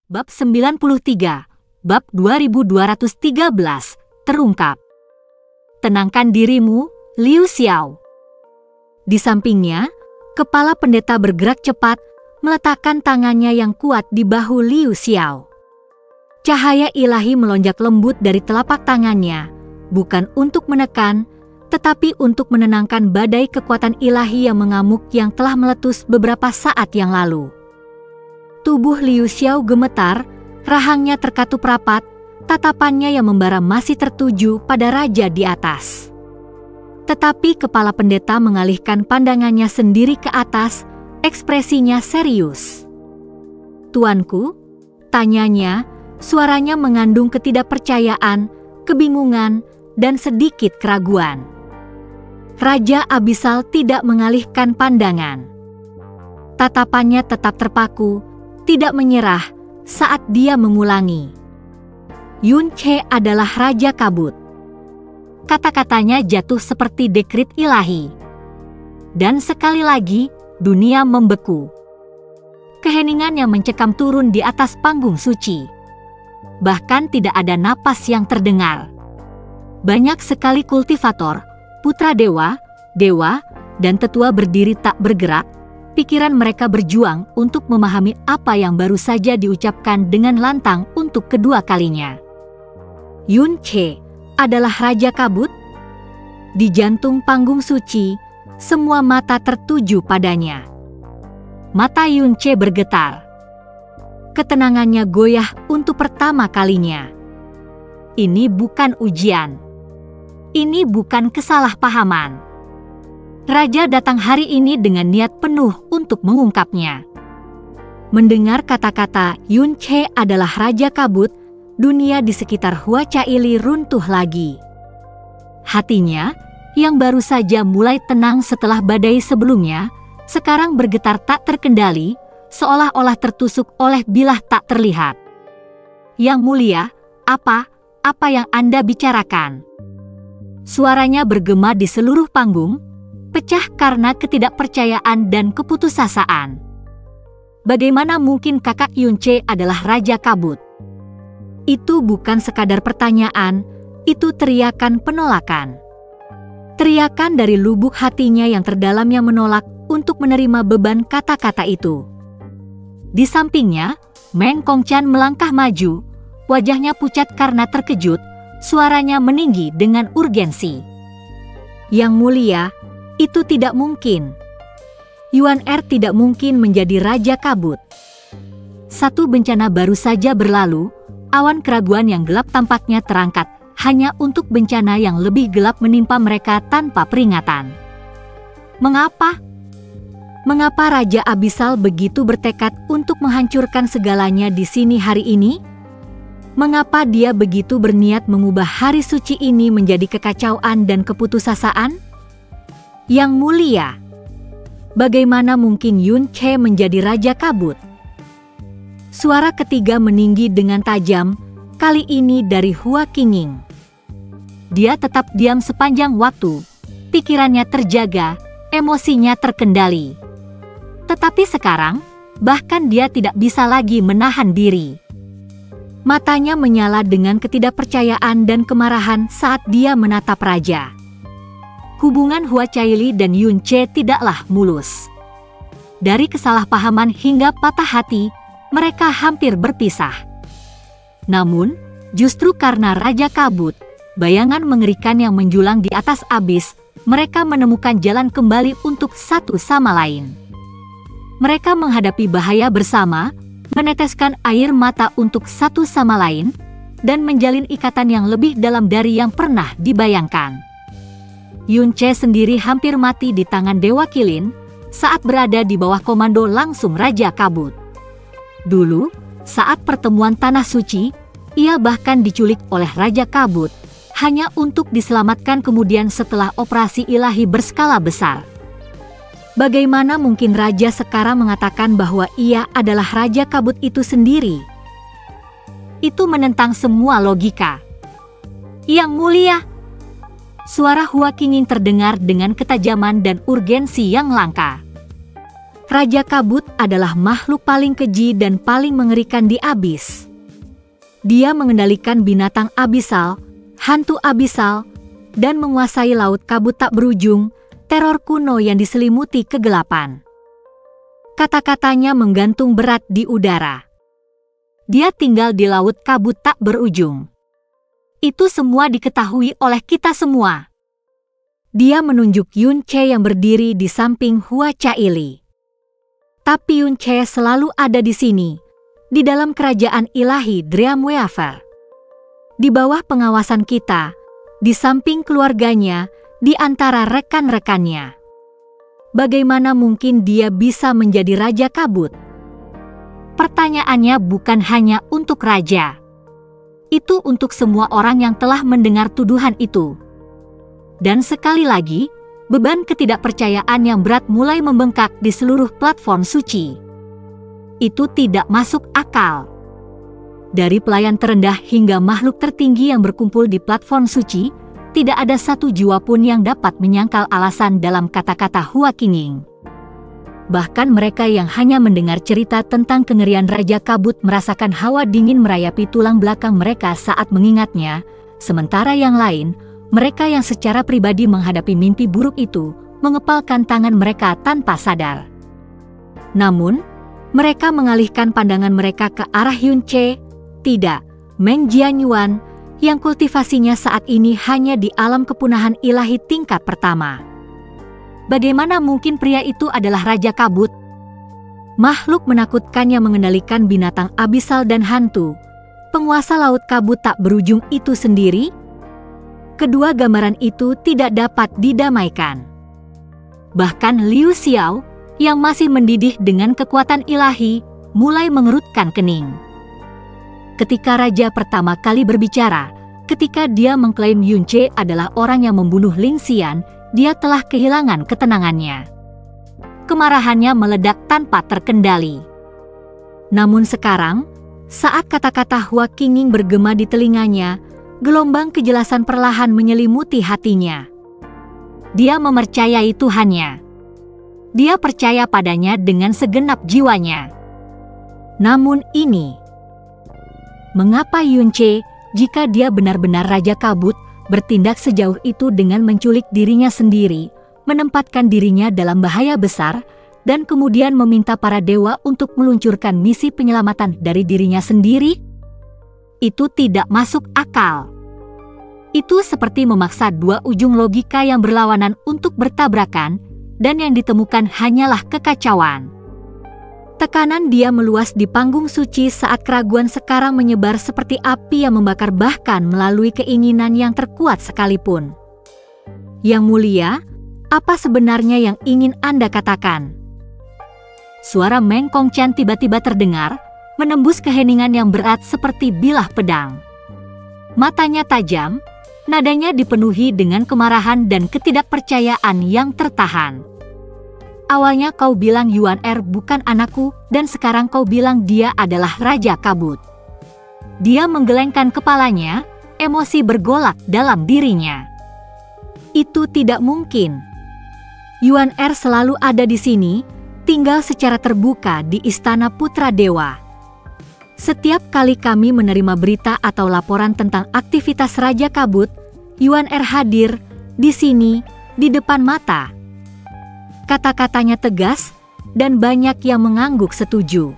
Bab 93, Bab 2213, terungkap. Tenangkan dirimu, Liu Xiao. Di sampingnya, kepala pendeta bergerak cepat, meletakkan tangannya yang kuat di bahu Liu Xiao. Cahaya ilahi melonjak lembut dari telapak tangannya, bukan untuk menekan, tetapi untuk menenangkan badai kekuatan ilahi yang mengamuk yang telah meletus beberapa saat yang lalu. Tubuh Liu Xiao gemetar, rahangnya terkatup rapat, tatapannya yang membara masih tertuju pada raja di atas. Tetapi kepala pendeta mengalihkan pandangannya sendiri ke atas, ekspresinya serius. "Tuanku?" tanyanya, suaranya mengandung ketidakpercayaan, kebingungan, dan sedikit keraguan. Raja Abisal tidak mengalihkan pandangan. Tatapannya tetap terpaku, tidak menyerah saat dia mengulangi. Yun Che adalah Raja Kabut. Kata-katanya jatuh seperti dekrit ilahi. Dan sekali lagi, dunia membeku. Keheningan yang mencekam turun di atas panggung suci. Bahkan tidak ada napas yang terdengar. Banyak sekali kultivator, putra dewa, dan tetua berdiri tak bergerak. Pikiran mereka berjuang untuk memahami apa yang baru saja diucapkan dengan lantang untuk kedua kalinya. Yun Che adalah Raja Kabut? Di jantung panggung suci, semua mata tertuju padanya. Mata Yun Che bergetar. Ketenangannya goyah untuk pertama kalinya. Ini bukan ujian. Ini bukan kesalahpahaman. Raja datang hari ini dengan niat penuh untuk mengungkapnya. Mendengar kata-kata Yun Che adalah Raja Kabut, dunia di sekitar Hua Caili runtuh lagi. Hatinya, yang baru saja mulai tenang setelah badai sebelumnya, sekarang bergetar tak terkendali, seolah-olah tertusuk oleh bilah tak terlihat. "Yang mulia, apa yang Anda bicarakan?" Suaranya bergema di seluruh panggung, pecah karena ketidakpercayaan dan keputusasaan. Bagaimana mungkin kakak Yun Che adalah Raja Kabut? Itu bukan sekadar pertanyaan, itu teriakan penolakan. Teriakan dari lubuk hatinya yang terdalam yang menolak untuk menerima beban kata-kata itu. Di sampingnya, Meng Kongchan melangkah maju, wajahnya pucat karena terkejut, suaranya meninggi dengan urgensi. "Yang mulia, itu tidak mungkin. Yuan Er tidak mungkin menjadi Raja Kabut." Satu bencana baru saja berlalu, awan keraguan yang gelap tampaknya terangkat, hanya untuk bencana yang lebih gelap menimpa mereka tanpa peringatan. Mengapa? Mengapa Raja Abisal begitu bertekad untuk menghancurkan segalanya di sini hari ini? Mengapa dia begitu berniat mengubah hari suci ini menjadi kekacauan dan keputusasaan? "Yang mulia, bagaimana mungkin Yun Che menjadi Raja Kabut?" Suara ketiga meninggi dengan tajam, kali ini dari Hua Qinging. Dia tetap diam sepanjang waktu, pikirannya terjaga, emosinya terkendali. Tetapi sekarang, bahkan dia tidak bisa lagi menahan diri. Matanya menyala dengan ketidakpercayaan dan kemarahan saat dia menatap raja. Hubungan Hua Caili dan Yun Che tidaklah mulus. Dari kesalahpahaman hingga patah hati, mereka hampir berpisah. Namun, justru karena Raja Kabut, bayangan mengerikan yang menjulang di atas abis, mereka menemukan jalan kembali untuk satu sama lain. Mereka menghadapi bahaya bersama, meneteskan air mata untuk satu sama lain, dan menjalin ikatan yang lebih dalam dari yang pernah dibayangkan. Yun Che sendiri hampir mati di tangan Dewa Qilin saat berada di bawah komando langsung Raja Kabut. Dulu, saat pertemuan Tanah Suci, ia bahkan diculik oleh Raja Kabut, hanya untuk diselamatkan kemudian setelah operasi ilahi berskala besar. Bagaimana mungkin Raja sekarang mengatakan bahwa ia adalah Raja Kabut itu sendiri? Itu menentang semua logika. "Yang mulia," suara Hua Qinging terdengar dengan ketajaman dan urgensi yang langka. Raja Kabut adalah makhluk paling keji dan paling mengerikan di abis. Dia mengendalikan binatang abisal, hantu abisal, dan menguasai laut kabut tak berujung, teror kuno yang diselimuti kegelapan. Kata-katanya menggantung berat di udara. Dia tinggal di laut kabut tak berujung. Itu semua diketahui oleh kita semua. Dia menunjuk Yun Che yang berdiri di samping Hua Caili. Tapi Yun Che selalu ada di sini, di dalam kerajaan ilahi Dreamweaver. Di bawah pengawasan kita, di samping keluarganya, di antara rekan-rekannya. Bagaimana mungkin dia bisa menjadi Raja Kabut? Pertanyaannya bukan hanya untuk raja. Itu untuk semua orang yang telah mendengar tuduhan itu. Dan sekali lagi, beban ketidakpercayaan yang berat mulai membengkak di seluruh platform suci. Itu tidak masuk akal. Dari pelayan terendah hingga makhluk tertinggi yang berkumpul di platform suci, tidak ada satu jiwa pun yang dapat menyangkal alasan dalam kata-kata Hua Qingyin. Bahkan mereka yang hanya mendengar cerita tentang kengerian Raja Kabut merasakan hawa dingin merayapi tulang belakang mereka saat mengingatnya, sementara yang lain, mereka yang secara pribadi menghadapi mimpi buruk itu, mengepalkan tangan mereka tanpa sadar. Namun, mereka mengalihkan pandangan mereka ke arah Yun Che, tidak, Meng Jianyuan, yang kultivasinya saat ini hanya di alam kepunahan ilahi tingkat pertama. Bagaimana mungkin pria itu adalah Raja Kabut? Makhluk menakutkan yang mengendalikan binatang abisal dan hantu, penguasa laut kabut tak berujung itu sendiri? Kedua gambaran itu tidak dapat didamaikan. Bahkan Liu Xiao, yang masih mendidih dengan kekuatan ilahi, mulai mengerutkan kening. Ketika Raja pertama kali berbicara, ketika dia mengklaim Yun Che adalah orang yang membunuh Ling Xian, dia telah kehilangan ketenangannya. Kemarahannya meledak tanpa terkendali. Namun sekarang, saat kata-kata Hua Qingyin bergema di telinganya, gelombang kejelasan perlahan menyelimuti hatinya. Dia mempercayai Tuhannya. Dia percaya padanya dengan segenap jiwanya. Namun ini, mengapa Yun Che, jika dia benar-benar Raja Kabut, bertindak sejauh itu dengan menculik dirinya sendiri, menempatkan dirinya dalam bahaya besar, dan kemudian meminta para dewa untuk meluncurkan misi penyelamatan dari dirinya sendiri? Itu tidak masuk akal. Itu seperti memaksa dua ujung logika yang berlawanan untuk bertabrakan, dan yang ditemukan hanyalah kekacauan. Tekanan dia meluas di panggung suci saat keraguan sekarang menyebar seperti api yang membakar bahkan melalui keinginan yang terkuat sekalipun. Yang mulia, apa sebenarnya yang ingin Anda katakan? Suara Meng Kongqian tiba-tiba terdengar, menembus keheningan yang berat seperti bilah pedang. Matanya tajam, nadanya dipenuhi dengan kemarahan dan ketidakpercayaan yang tertahan. Awalnya kau bilang Yuan Er bukan anakku, dan sekarang kau bilang dia adalah Raja Kabut. Dia menggelengkan kepalanya, emosi bergolak dalam dirinya. Itu tidak mungkin. Yuan Er selalu ada di sini, tinggal secara terbuka di Istana Putra Dewa. Setiap kali kami menerima berita atau laporan tentang aktivitas Raja Kabut, Yuan Er hadir di sini, di depan mata. Kata-katanya tegas, dan banyak yang mengangguk setuju.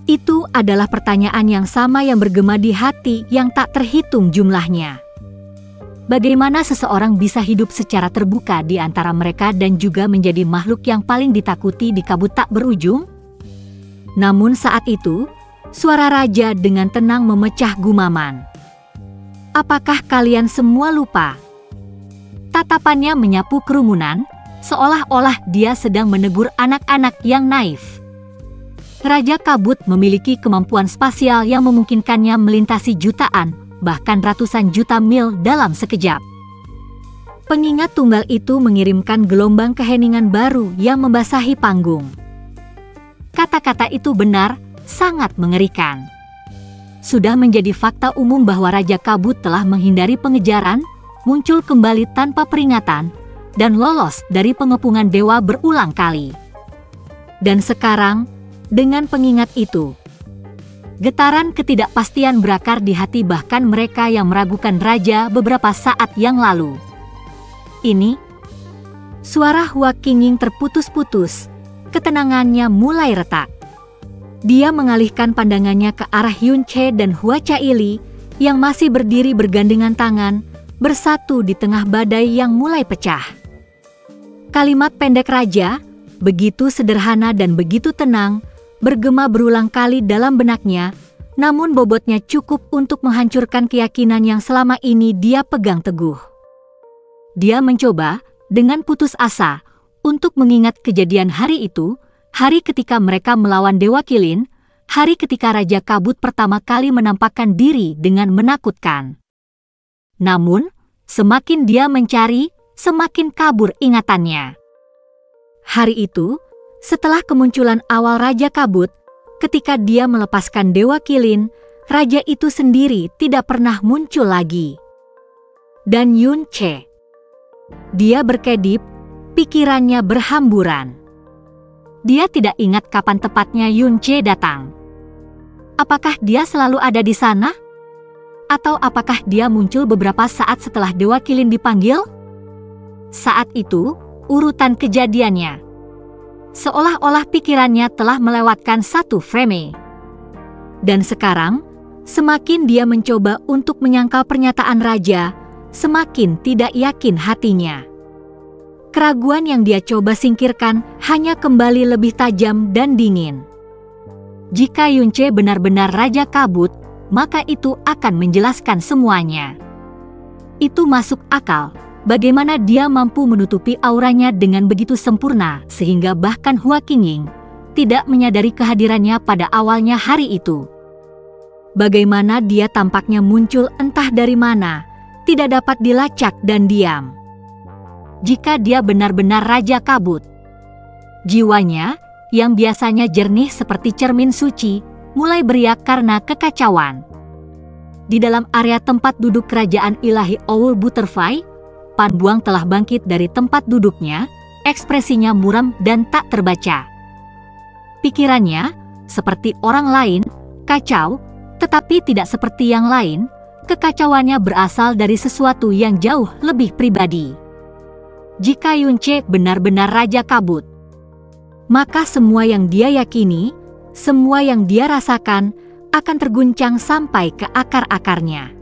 Itu adalah pertanyaan yang sama yang bergema di hati yang tak terhitung jumlahnya. Bagaimana seseorang bisa hidup secara terbuka di antara mereka dan juga menjadi makhluk yang paling ditakuti di kabut tak berujung? Namun saat itu, suara raja dengan tenang memecah gumaman. Apakah kalian semua lupa? Tatapannya menyapu kerumunan, seolah-olah dia sedang menegur anak-anak yang naif. Raja Kabut memiliki kemampuan spasial yang memungkinkannya melintasi jutaan, bahkan ratusan juta mil dalam sekejap. Pengingat tunggal itu mengirimkan gelombang keheningan baru yang membasahi panggung. Kata-kata itu benar, sangat mengerikan. Sudah menjadi fakta umum bahwa Raja Kabut telah menghindari pengejaran, muncul kembali tanpa peringatan, dan lolos dari pengepungan dewa berulang kali. Dan sekarang, dengan pengingat itu, getaran ketidakpastian berakar di hati bahkan mereka yang meragukan raja beberapa saat yang lalu. Ini, suara Hua Qingying terputus-putus, ketenangannya mulai retak. Dia mengalihkan pandangannya ke arah Yun Che dan Hua Caili yang masih berdiri bergandengan tangan, bersatu di tengah badai yang mulai pecah. Kalimat pendek raja, begitu sederhana dan begitu tenang, bergema berulang kali dalam benaknya, namun bobotnya cukup untuk menghancurkan keyakinan yang selama ini dia pegang teguh. Dia mencoba, dengan putus asa, untuk mengingat kejadian hari itu, hari ketika mereka melawan Dewa Qilin, hari ketika Raja Kabut pertama kali menampakkan diri dengan menakutkan. Namun, semakin dia mencari, semakin kabur ingatannya. Hari itu, setelah kemunculan awal Raja Kabut, ketika dia melepaskan Dewa Qilin, raja itu sendiri tidak pernah muncul lagi. Dan Yun Che, dia berkedip, pikirannya berhamburan. Dia tidak ingat kapan tepatnya Yun Che datang. Apakah dia selalu ada di sana? Atau apakah dia muncul beberapa saat setelah Dewa Qilin dipanggil? Saat itu, urutan kejadiannya seolah-olah pikirannya telah melewatkan satu frame. Dan sekarang, semakin dia mencoba untuk menyangkal pernyataan raja, semakin tidak yakin hatinya. Keraguan yang dia coba singkirkan hanya kembali lebih tajam dan dingin. Jika Yun Che benar-benar Raja Kabut, maka itu akan menjelaskan semuanya. Itu masuk akal. Bagaimana dia mampu menutupi auranya dengan begitu sempurna sehingga bahkan Hua Qingying tidak menyadari kehadirannya pada awalnya hari itu. Bagaimana dia tampaknya muncul entah dari mana, tidak dapat dilacak dan diam. Jika dia benar-benar Raja Kabut, jiwanya yang biasanya jernih seperti cermin suci mulai beriak karena kekacauan. Di dalam area tempat duduk kerajaan ilahi Owl Butterfly, Pan Buang telah bangkit dari tempat duduknya, ekspresinya muram dan tak terbaca. Pikirannya, seperti orang lain, kacau, tetapi tidak seperti yang lain, kekacauannya berasal dari sesuatu yang jauh lebih pribadi. Jika Yun Che benar-benar Raja Kabut, maka semua yang dia yakini, semua yang dia rasakan, akan terguncang sampai ke akar-akarnya.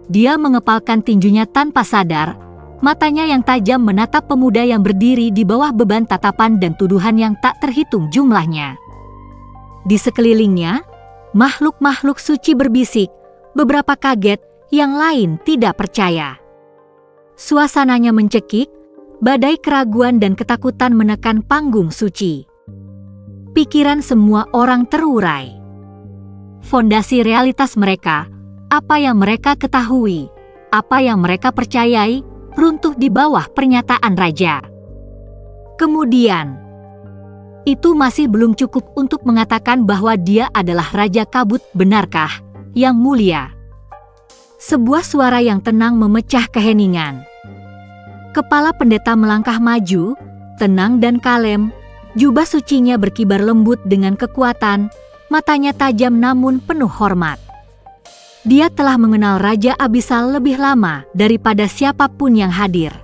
Dia mengepalkan tinjunya tanpa sadar, matanya yang tajam menatap pemuda yang berdiri di bawah beban tatapan dan tuduhan yang tak terhitung jumlahnya. Di sekelilingnya, makhluk-makhluk suci berbisik, beberapa kaget, yang lain tidak percaya. Suasananya mencekik, badai keraguan dan ketakutan menekan panggung suci. Pikiran semua orang terurai. Fondasi realitas mereka, apa yang mereka ketahui, apa yang mereka percayai, runtuh di bawah pernyataan raja. Kemudian, itu masih belum cukup untuk mengatakan bahwa dia adalah Raja Kabut, benarkah, yang mulia? Sebuah suara yang tenang memecah keheningan. Kepala pendeta melangkah maju, tenang dan kalem, jubah sucinya berkibar lembut dengan kekuatan, matanya tajam namun penuh hormat. Dia telah mengenal Raja Abyssal lebih lama daripada siapapun yang hadir.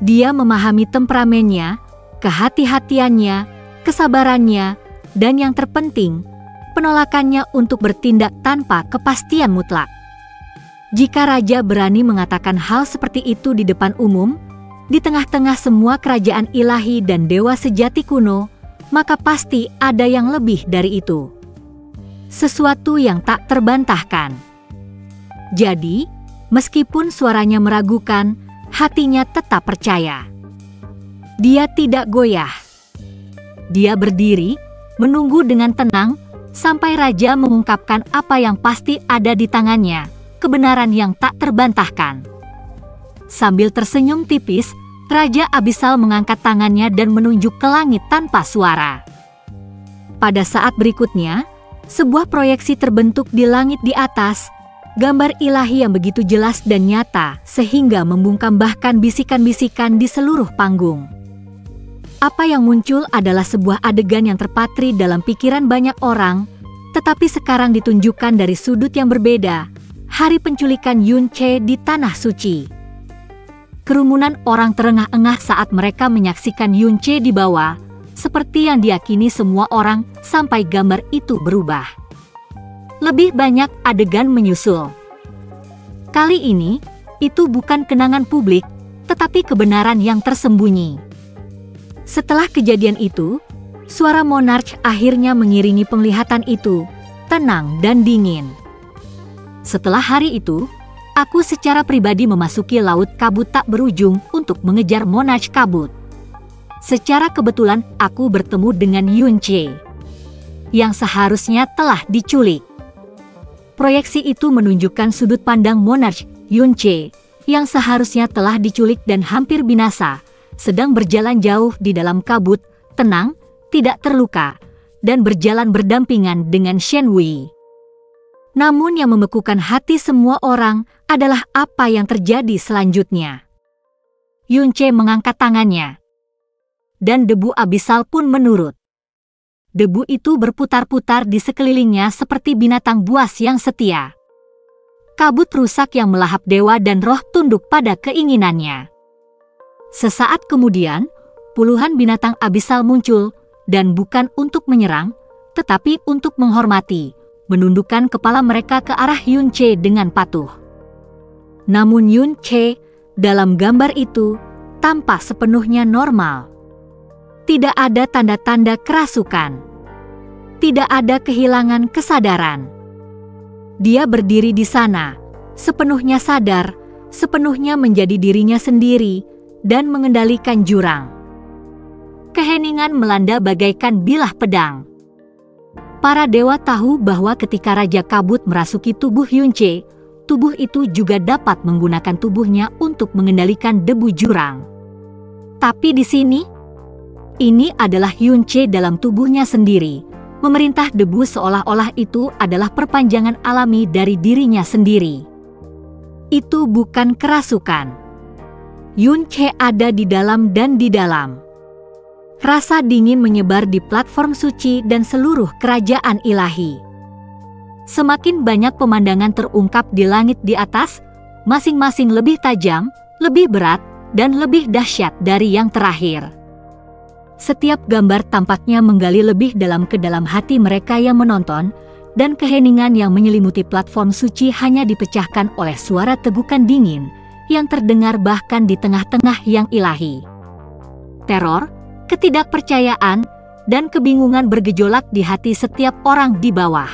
Dia memahami temperamennya, kehati-hatiannya, kesabarannya, dan yang terpenting, penolakannya untuk bertindak tanpa kepastian mutlak. Jika Raja berani mengatakan hal seperti itu di depan umum, di tengah-tengah semua kerajaan ilahi dan dewa sejati kuno, maka pasti ada yang lebih dari itu. Sesuatu yang tak terbantahkan. Jadi, meskipun suaranya meragukan, hatinya tetap percaya. Dia tidak goyah. Dia berdiri, menunggu dengan tenang, sampai raja mengungkapkan apa yang pasti ada di tangannya, kebenaran yang tak terbantahkan. Sambil tersenyum tipis, Raja Abyssal mengangkat tangannya dan menunjuk ke langit tanpa suara. Pada saat berikutnya, sebuah proyeksi terbentuk di langit di atas, gambar ilahi yang begitu jelas dan nyata sehingga membungkam bahkan bisikan-bisikan di seluruh panggung. Apa yang muncul adalah sebuah adegan yang terpatri dalam pikiran banyak orang, tetapi sekarang ditunjukkan dari sudut yang berbeda. Hari penculikan Yun Che di Tanah Suci. Kerumunan orang terengah-engah saat mereka menyaksikan Yun Che di bawah, seperti yang diyakini semua orang sampai gambar itu berubah. Lebih banyak adegan menyusul. Kali ini, itu bukan kenangan publik, tetapi kebenaran yang tersembunyi. Setelah kejadian itu, suara Monarch akhirnya mengiringi penglihatan itu, tenang dan dingin. Setelah hari itu, aku secara pribadi memasuki laut kabut tak berujung untuk mengejar Monarch kabut. Secara kebetulan aku bertemu dengan Yun Che, yang seharusnya telah diculik. Proyeksi itu menunjukkan sudut pandang Monarch Yun Che, yang seharusnya telah diculik dan hampir binasa, sedang berjalan jauh di dalam kabut, tenang, tidak terluka, dan berjalan berdampingan dengan Shen Wei. Namun yang membekukan hati semua orang adalah apa yang terjadi selanjutnya. Yun Che mengangkat tangannya, dan debu abisal pun menurut. Debu itu berputar-putar di sekelilingnya seperti binatang buas yang setia. Kabut rusak yang melahap dewa dan roh tunduk pada keinginannya. Sesaat kemudian, puluhan binatang abisal muncul, dan bukan untuk menyerang, tetapi untuk menghormati, menundukkan kepala mereka ke arah Yun Che dengan patuh. Namun Yun Che, dalam gambar itu, tampak sepenuhnya normal. Tidak ada tanda-tanda kerasukan. Tidak ada kehilangan kesadaran. Dia berdiri di sana, sepenuhnya sadar, sepenuhnya menjadi dirinya sendiri, dan mengendalikan jurang. Keheningan melanda bagaikan bilah pedang. Para dewa tahu bahwa ketika Raja Kabut merasuki tubuh Yun Che, tubuh itu juga dapat menggunakan tubuhnya untuk mengendalikan debu jurang. Tapi di sini, ini adalah Yun Che dalam tubuhnya sendiri, memerintah debu seolah-olah itu adalah perpanjangan alami dari dirinya sendiri. Itu bukan kerasukan. Yun Che ada di dalam dan di dalam. Rasa dingin menyebar di platform suci dan seluruh kerajaan ilahi. Semakin banyak pemandangan terungkap di langit di atas, masing-masing lebih tajam, lebih berat, dan lebih dahsyat dari yang terakhir. Setiap gambar tampaknya menggali lebih dalam ke dalam hati mereka yang menonton, dan keheningan yang menyelimuti platform suci hanya dipecahkan oleh suara tegukan dingin yang terdengar bahkan di tengah-tengah yang ilahi. Teror, ketidakpercayaan, dan kebingungan bergejolak di hati setiap orang di bawah.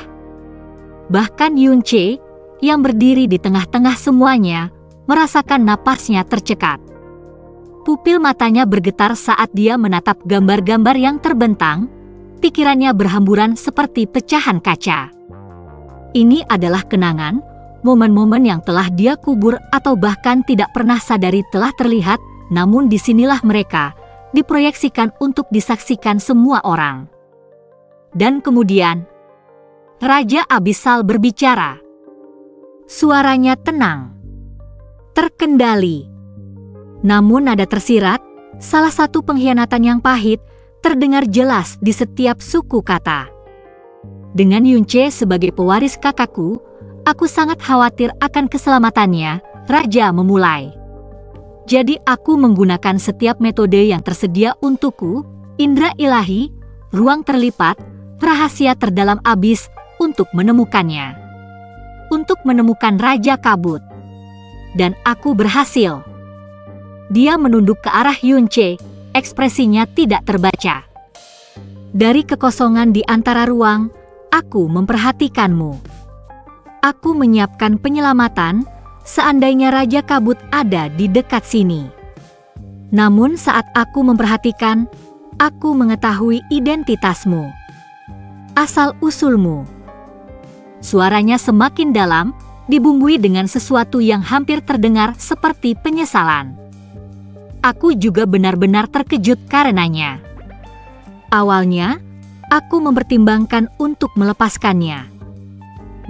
Bahkan Yun Che, yang berdiri di tengah-tengah semuanya, merasakan napasnya tercekat. Pupil matanya bergetar saat dia menatap gambar-gambar yang terbentang, pikirannya berhamburan seperti pecahan kaca. Ini adalah kenangan, momen-momen yang telah dia kubur atau bahkan tidak pernah sadari telah terlihat, namun disinilah mereka, diproyeksikan untuk disaksikan semua orang. Dan kemudian, Raja Abisal berbicara. Suaranya tenang, terkendali. Namun nada tersirat, salah satu pengkhianatan yang pahit, terdengar jelas di setiap suku kata. Dengan Yun Che sebagai pewaris kakakku, aku sangat khawatir akan keselamatannya, Raja memulai. Jadi aku menggunakan setiap metode yang tersedia untukku, indera ilahi, ruang terlipat, rahasia terdalam abis, untuk menemukannya. Untuk menemukan Raja Kabut. Dan aku berhasil. Dia menunduk ke arah Yun Che, ekspresinya tidak terbaca. Dari kekosongan di antara ruang, aku memperhatikanmu. Aku menyiapkan penyelamatan, seandainya Raja Kabut ada di dekat sini. Namun saat aku memperhatikan, aku mengetahui identitasmu. Asal-usulmu. Suaranya semakin dalam, dibumbui dengan sesuatu yang hampir terdengar seperti penyesalan. Aku juga benar-benar terkejut karenanya. Awalnya, aku mempertimbangkan untuk melepaskannya.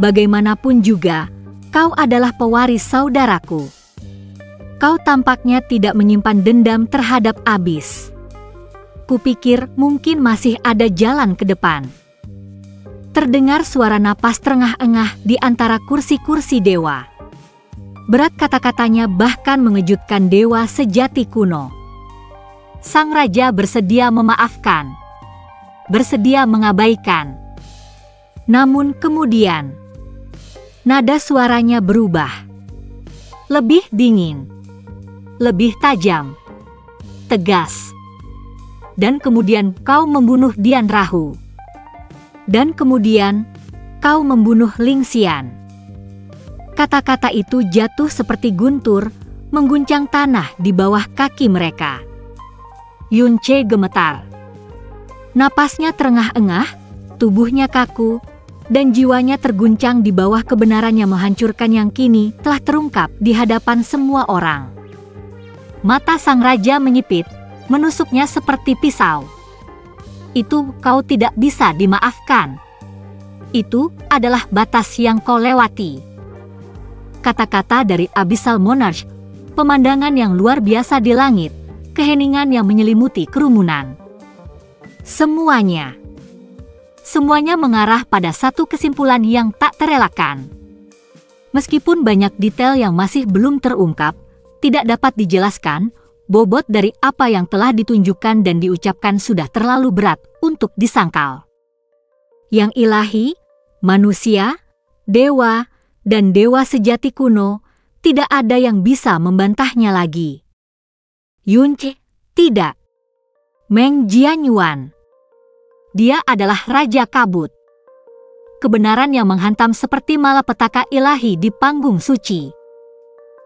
Bagaimanapun juga, kau adalah pewaris saudaraku. Kau tampaknya tidak menyimpan dendam terhadap Abis. Kupikir mungkin masih ada jalan ke depan. Terdengar suara napas terengah-engah di antara kursi-kursi dewa. Berat kata-katanya bahkan mengejutkan dewa sejati kuno. Sang raja bersedia memaafkan, bersedia mengabaikan. Namun kemudian, nada suaranya berubah. Lebih dingin, lebih tajam, tegas. Dan kemudian kau membunuh Dian Rahu. Dan kemudian kau membunuh Ling Xian. Kata-kata itu jatuh seperti guntur, mengguncang tanah di bawah kaki mereka. Yun Ce gemetar. Napasnya terengah-engah, tubuhnya kaku, dan jiwanya terguncang di bawah kebenaran yang menghancurkan yang kini telah terungkap di hadapan semua orang. Mata sang raja menyipit, menusuknya seperti pisau. Itu kau tidak bisa dimaafkan. Itu adalah batas yang kau lewati. Kata-kata dari Abyssal Monarch, pemandangan yang luar biasa di langit, keheningan yang menyelimuti kerumunan. Semuanya mengarah pada satu kesimpulan yang tak terelakkan. Meskipun banyak detail yang masih belum terungkap, tidak dapat dijelaskan, bobot dari apa yang telah ditunjukkan dan diucapkan sudah terlalu berat untuk disangkal. Yang ilahi, manusia, dewa, dan dewa sejati kuno, tidak ada yang bisa membantahnya lagi. Yun Ce, tidak. Meng Jianyuan. Dia adalah Raja Kabut. Kebenaran yang menghantam seperti malapetaka ilahi di panggung suci.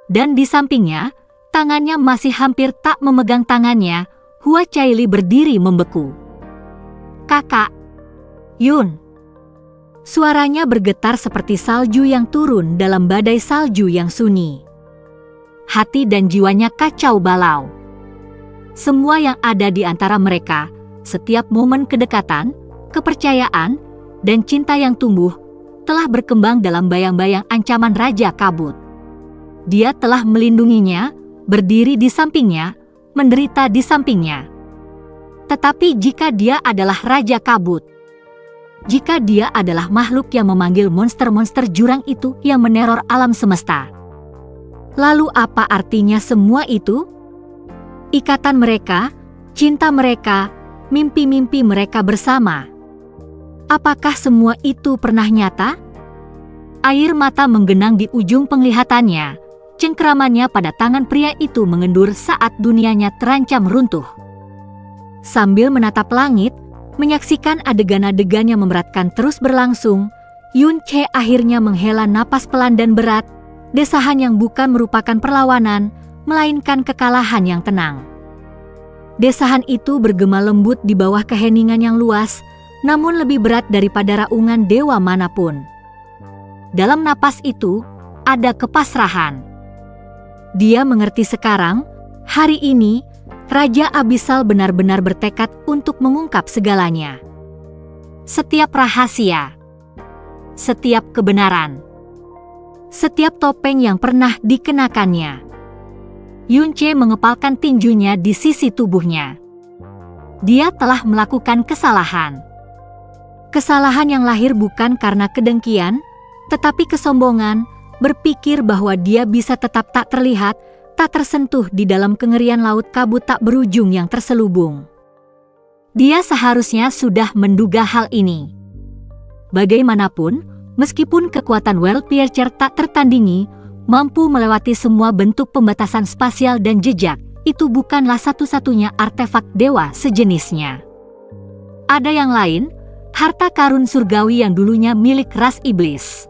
Dan di sampingnya, tangannya masih hampir tak memegang tangannya, Hua Caili berdiri membeku. Kakak. Yun. Suaranya bergetar seperti salju yang turun dalam badai salju yang sunyi. Hati dan jiwanya kacau balau. Semua yang ada di antara mereka, setiap momen kedekatan, kepercayaan, dan cinta yang tumbuh, telah berkembang dalam bayang-bayang ancaman Raja Kabut. Dia telah melindunginya, berdiri di sampingnya, menderita di sampingnya. Tetapi jika dia adalah Raja Kabut, jika dia adalah makhluk yang memanggil monster-monster jurang itu yang meneror alam semesta, lalu apa artinya semua itu? Ikatan mereka, cinta mereka, mimpi-mimpi mereka bersama. Apakah semua itu pernah nyata? Air mata menggenang di ujung penglihatannya. Cengkeramannya pada tangan pria itu mengendur saat dunianya terancam runtuh. Sambil menatap langit, menyaksikan adegan-adegan yang memberatkan terus berlangsung, Yun Ce akhirnya menghela napas pelan dan berat, desahan yang bukan merupakan perlawanan, melainkan kekalahan yang tenang. Desahan itu bergema lembut di bawah keheningan yang luas, namun lebih berat daripada raungan dewa manapun. Dalam napas itu, ada kepasrahan. Dia mengerti sekarang, hari ini, Raja Abyssal benar-benar bertekad untuk mengungkap segalanya. Setiap rahasia, setiap kebenaran, setiap topeng yang pernah dikenakannya. Yun Ce mengepalkan tinjunya di sisi tubuhnya. Dia telah melakukan kesalahan. Kesalahan yang lahir bukan karena kedengkian, tetapi kesombongan, berpikir bahwa dia bisa tetap tak terlihat, tak tersentuh di dalam kengerian laut kabut tak berujung yang terselubung. Dia seharusnya sudah menduga hal ini. Bagaimanapun, meskipun kekuatan Worldpiercer tak tertandingi, mampu melewati semua bentuk pembatasan spasial dan jejak, itu bukanlah satu-satunya artefak dewa sejenisnya. Ada yang lain, harta karun surgawi yang dulunya milik ras iblis.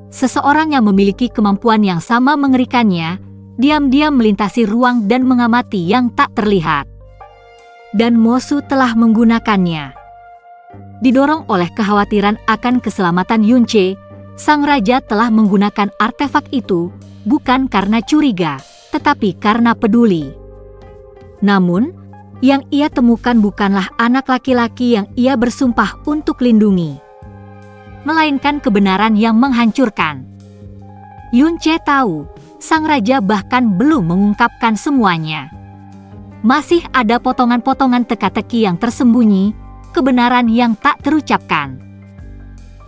Seseorang yang memiliki kemampuan yang sama mengerikannya, diam-diam melintasi ruang dan mengamati yang tak terlihat. Dan Mosu telah menggunakannya. Didorong oleh kekhawatiran akan keselamatan Yun Ce, sang raja telah menggunakan artefak itu, bukan karena curiga, tetapi karena peduli. Namun, yang ia temukan bukanlah anak laki-laki yang ia bersumpah untuk lindungi, melainkan kebenaran yang menghancurkan. Yun Ce tahu, sang raja bahkan belum mengungkapkan semuanya. masih ada potongan-potongan teka-teki yang tersembunyi, kebenaran yang tak terucapkan.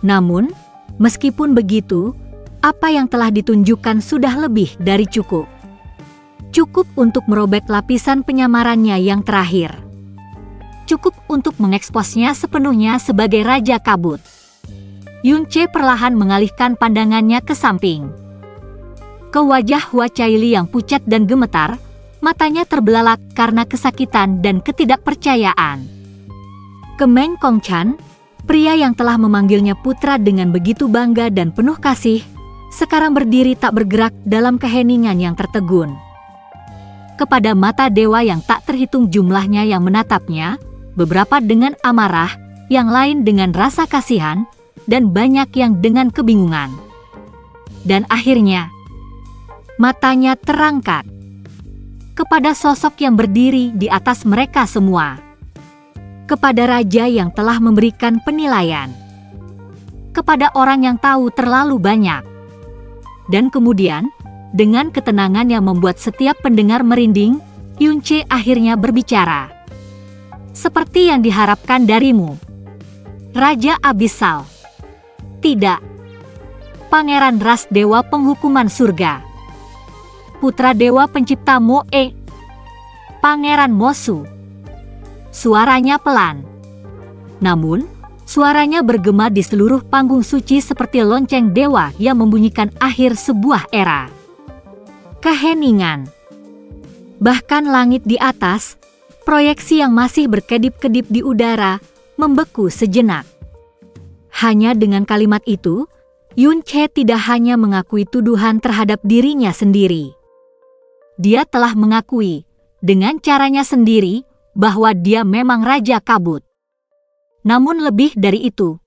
Namun, meskipun begitu, apa yang telah ditunjukkan sudah lebih dari cukup. Cukup untuk merobek lapisan penyamarannya yang terakhir. Cukup untuk mengeksposnya sepenuhnya sebagai Raja Kabut. Yun-che perlahan mengalihkan pandangannya ke samping. Ke wajah Hua Caili yang pucat dan gemetar, matanya terbelalak karena kesakitan dan ketidakpercayaan. Ke Meng Kongchan, pria yang telah memanggilnya putra dengan begitu bangga dan penuh kasih, sekarang berdiri tak bergerak dalam keheningan yang tertegun. Kepada mata dewa yang tak terhitung jumlahnya yang menatapnya, beberapa dengan amarah, yang lain dengan rasa kasihan, dan banyak yang dengan kebingungan. Dan akhirnya, matanya terangkat kepada sosok yang berdiri di atas mereka semua. Kepada raja yang telah memberikan penilaian. Kepada orang yang tahu terlalu banyak. Dan kemudian, dengan ketenangan yang membuat setiap pendengar merinding, Yun-che akhirnya berbicara. Seperti yang diharapkan darimu, Raja Abissal. Tidak. Pangeran ras dewa penghukuman surga. Putra dewa pencipta Moe. Pangeran Mosu. Suaranya pelan. Namun, suaranya bergema di seluruh panggung suci seperti lonceng dewa yang membunyikan akhir sebuah era. Keheningan. Bahkan langit di atas, proyeksi yang masih berkedip-kedip di udara, membeku sejenak. Hanya dengan kalimat itu, Yun-che tidak hanya mengakui tuduhan terhadap dirinya sendiri. Dia telah mengakui, dengan caranya sendiri, bahwa dia memang Raja Kabut. Namun lebih dari itu,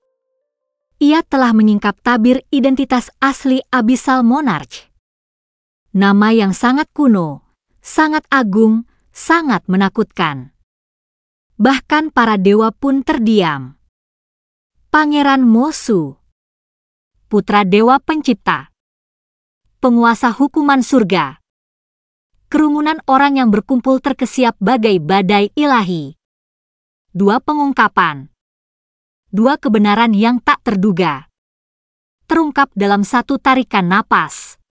ia telah menyingkap tabir identitas asli Abyssal Monarch. Nama yang sangat kuno, sangat agung, sangat menakutkan. Bahkan para dewa pun terdiam. Pangeran Mosu, putra dewa pencipta, penguasa hukuman surga. Kerumunan orang yang berkumpul terkesiap bagai badai ilahi. Dua pengungkapan. Dua kebenaran yang tak terduga. Terungkap dalam satu tarikan napas.